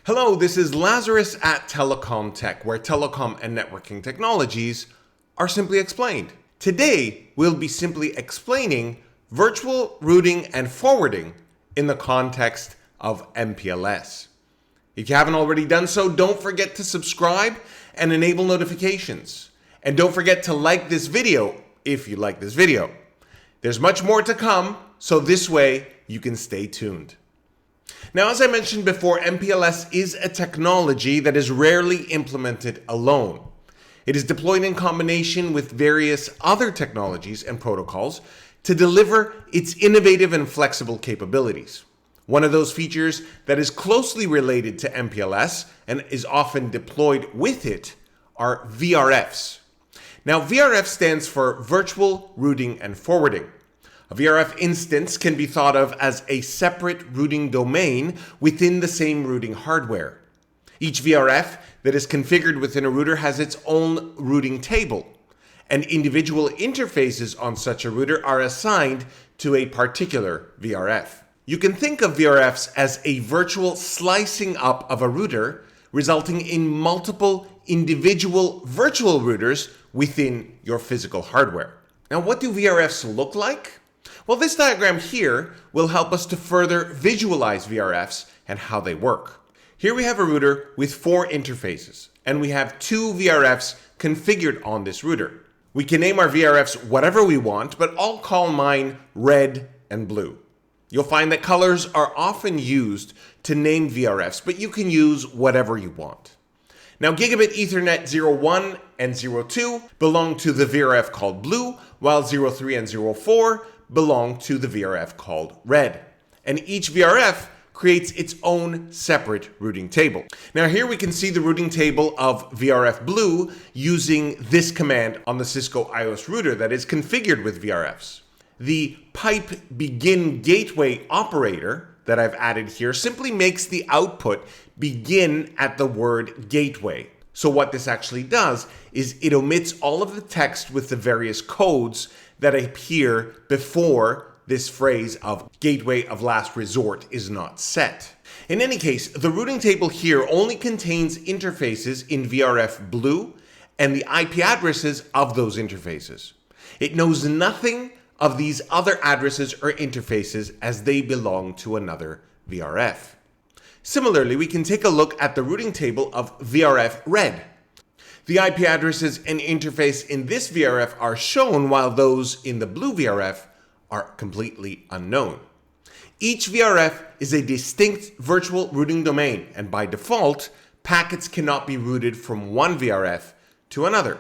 Hello, this is Lazarus at Telecom Tech, where telecom and networking technologies are simply explained. Today, we'll be simply explaining virtual routing and forwarding in the context of MPLS. If you haven't already done so, don't forget to subscribe and enable notifications. And don't forget to like this video if you like this video. There's much more to come, so this way you can stay tuned. Now, as I mentioned before, MPLS is a technology that is rarely implemented alone. It is deployed in combination with various other technologies and protocols to deliver its innovative and flexible capabilities. One of those features that is closely related to MPLS and is often deployed with it are VRFs. Now, VRF stands for Virtual Routing and Forwarding. A VRF instance can be thought of as a separate routing domain within the same routing hardware. Each VRF that is configured within a router has its own routing table, and individual interfaces on such a router are assigned to a particular VRF. You can think of VRFs as a virtual slicing up of a router, resulting in multiple individual virtual routers within your physical hardware. Now, what do VRFs look like? Well, this diagram here will help us to further visualize VRFs and how they work. Here we have a router with 4 interfaces, and we have 2 VRFs configured on this router. We can name our VRFs whatever we want, but I'll call mine red and blue. You'll find that colors are often used to name VRFs, but you can use whatever you want. Now, Gigabit Ethernet 01 and 02 belong to the VRF called blue, while 03 and 04 belong to the VRF called red. And each VRF creates its own separate routing table. Now here we can see the routing table of VRF blue using this command on the Cisco IOS router that is configured with VRFs. The pipe begin gateway operator that I've added here simply makes the output begin at the word gateway. So what this actually does is it omits all of the text with the various codes that appear before this phrase of gateway of last resort is not set. In any case, the routing table here only contains interfaces in VRF blue and the IP addresses of those interfaces. It knows nothing of these other addresses or interfaces as they belong to another VRF. Similarly, we can take a look at the routing table of VRF red. The IP addresses and interface in this VRF are shown, while those in the blue VRF are completely unknown. Each VRF is a distinct virtual routing domain, and by default, packets cannot be routed from one VRF to another.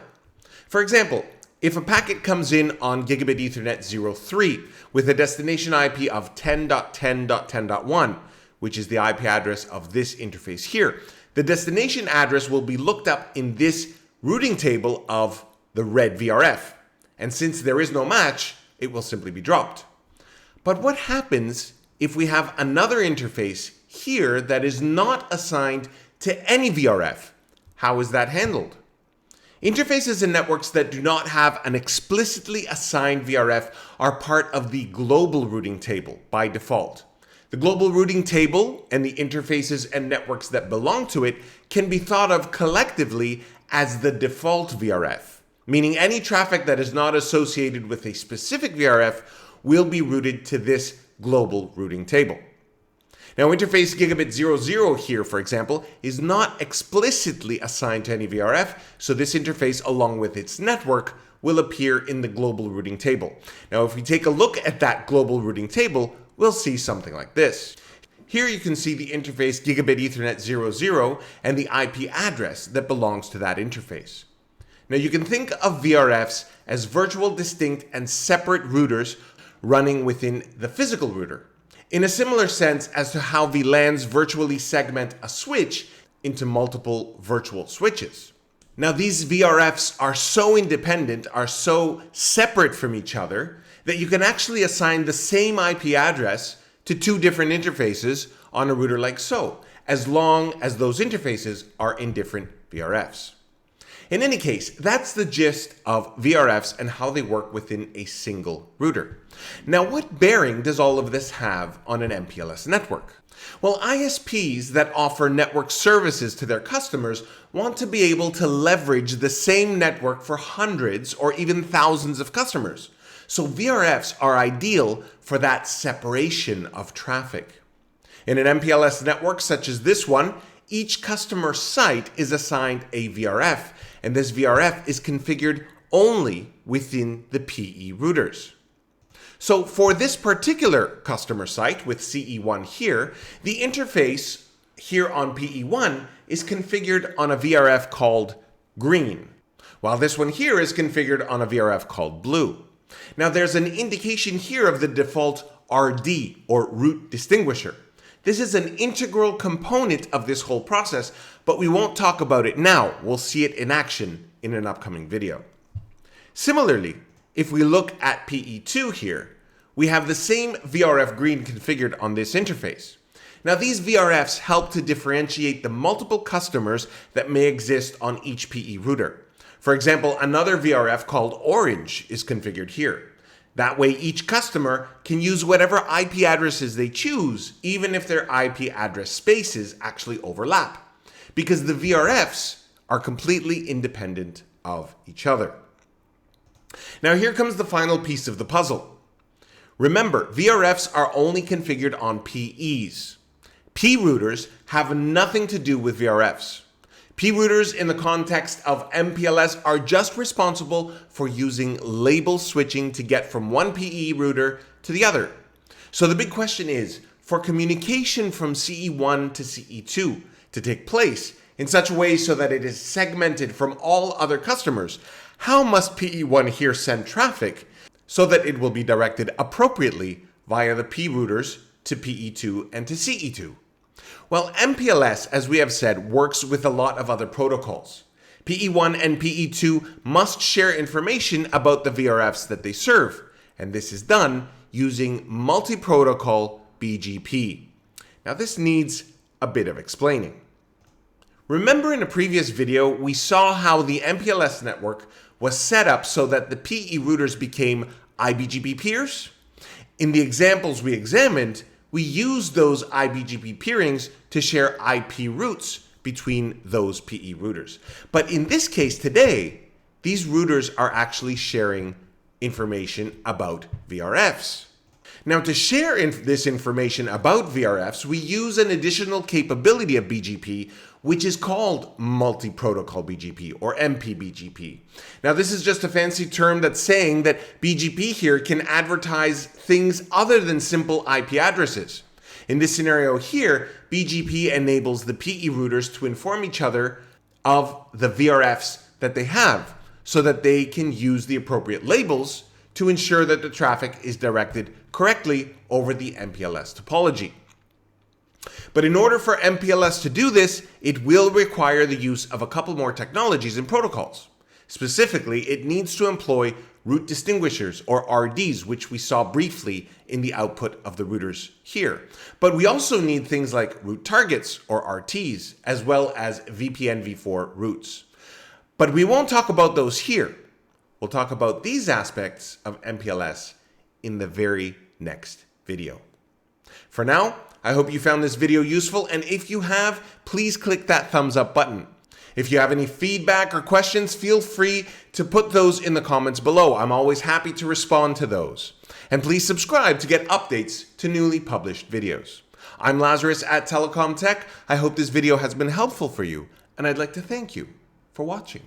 For example, if a packet comes in on Gigabit Ethernet 03 with a destination IP of 10.10.10.1, which is the IP address of this interface here, the destination address will be looked up in this routing table of the red VRF. And since there is no match, it will simply be dropped. But what happens if we have another interface here that is not assigned to any VRF? How is that handled? Interfaces and networks that do not have an explicitly assigned VRF are part of the global routing table by default. The global routing table and the interfaces and networks that belong to it can be thought of collectively as the default VRF, meaning any traffic that is not associated with a specific VRF will be routed to this global routing table. Now, interface Gigabit 00 here, for example, is not explicitly assigned to any VRF, so this interface along with its network will appear in the global routing table. Now, if we take a look at that global routing table, we'll see something like this. Here you can see the interface Gigabit Ethernet 00 and the IP address that belongs to that interface. Now you can think of VRFs as virtual, distinct, and separate routers running within the physical router, in a similar sense as to how VLANs virtually segment a switch into multiple virtual switches. Now these VRFs are so independent, are so separate from each other, that you can actually assign the same IP address to 2 different interfaces on a router like so, as long as those interfaces are in different VRFs. In any case, that's the gist of VRFs and how they work within a single router. Now, what bearing does all of this have on an MPLS network? Well, ISPs that offer network services to their customers want to be able to leverage the same network for hundreds or even thousands of customers. So VRFs are ideal for that separation of traffic. In an MPLS network such as this one, each customer site is assigned a VRF, and this VRF is configured only within the PE routers. So for this particular customer site with CE1 here, the interface here on PE1 is configured on a VRF called green, while this one here is configured on a VRF called blue. Now there's an indication here of the default RD, or route distinguisher. This is an integral component of this whole process, but we won't talk about it now. We'll see it in action in an upcoming video. Similarly, if we look at PE2 here, we have the same VRF green configured on this interface. Now these VRFs help to differentiate the multiple customers that may exist on each PE router. For example, another VRF called orange is configured here. That way each customer can use whatever IP addresses they choose, even if their IP address spaces actually overlap, because the VRFs are completely independent of each other. Now here comes the final piece of the puzzle. Remember, VRFs are only configured on PEs. P routers have nothing to do with VRFs. P routers in the context of MPLS are just responsible for using label switching to get from one PE router to the other. So the big question is, for communication from CE1 to CE2 to take place in such a way so that it is segmented from all other customers, how must PE1 here send traffic so that it will be directed appropriately via the P routers to PE2 and to CE2? Well, MPLS, as we have said, works with a lot of other protocols. PE1 and PE2 must share information about the VRFs that they serve, and this is done using multi-protocol BGP. Now this needs a bit of explaining. Remember in a previous video, we saw how the MPLS network was set up so that the PE routers became IBGP peers? In the examples we examined, we used those IBGP peerings to share IP routes between those PE routers. But in this case today, these routers are actually sharing information about VRFs. Now to share this information about VRFs, we use an additional capability of BGP, which is called multi-protocol BGP or MP-BGP. Now this is just a fancy term that's saying that BGP here can advertise things other than simple IP addresses. In this scenario here, BGP enables the PE routers to inform each other of the VRFs that they have so that they can use the appropriate labels to ensure that the traffic is directed correctly over the MPLS topology. But in order for MPLS to do this, it will require the use of a couple more technologies and protocols. Specifically, it needs to employ route distinguishers or RDs, which we saw briefly in the output of the routers here. But we also need things like route targets or RTs, as well as VPN v4 routes. But we won't talk about those here. We'll talk about these aspects of MPLS in the very next video. For now, I hope you found this video useful, and if you have, please click that thumbs up button. If you have any feedback or questions, feel free to put those in the comments below. I'm always happy to respond to those. And please subscribe to get updates to newly published videos. I'm Lazarus at Telecom Tech. I hope this video has been helpful for you, and I'd like to thank you for watching.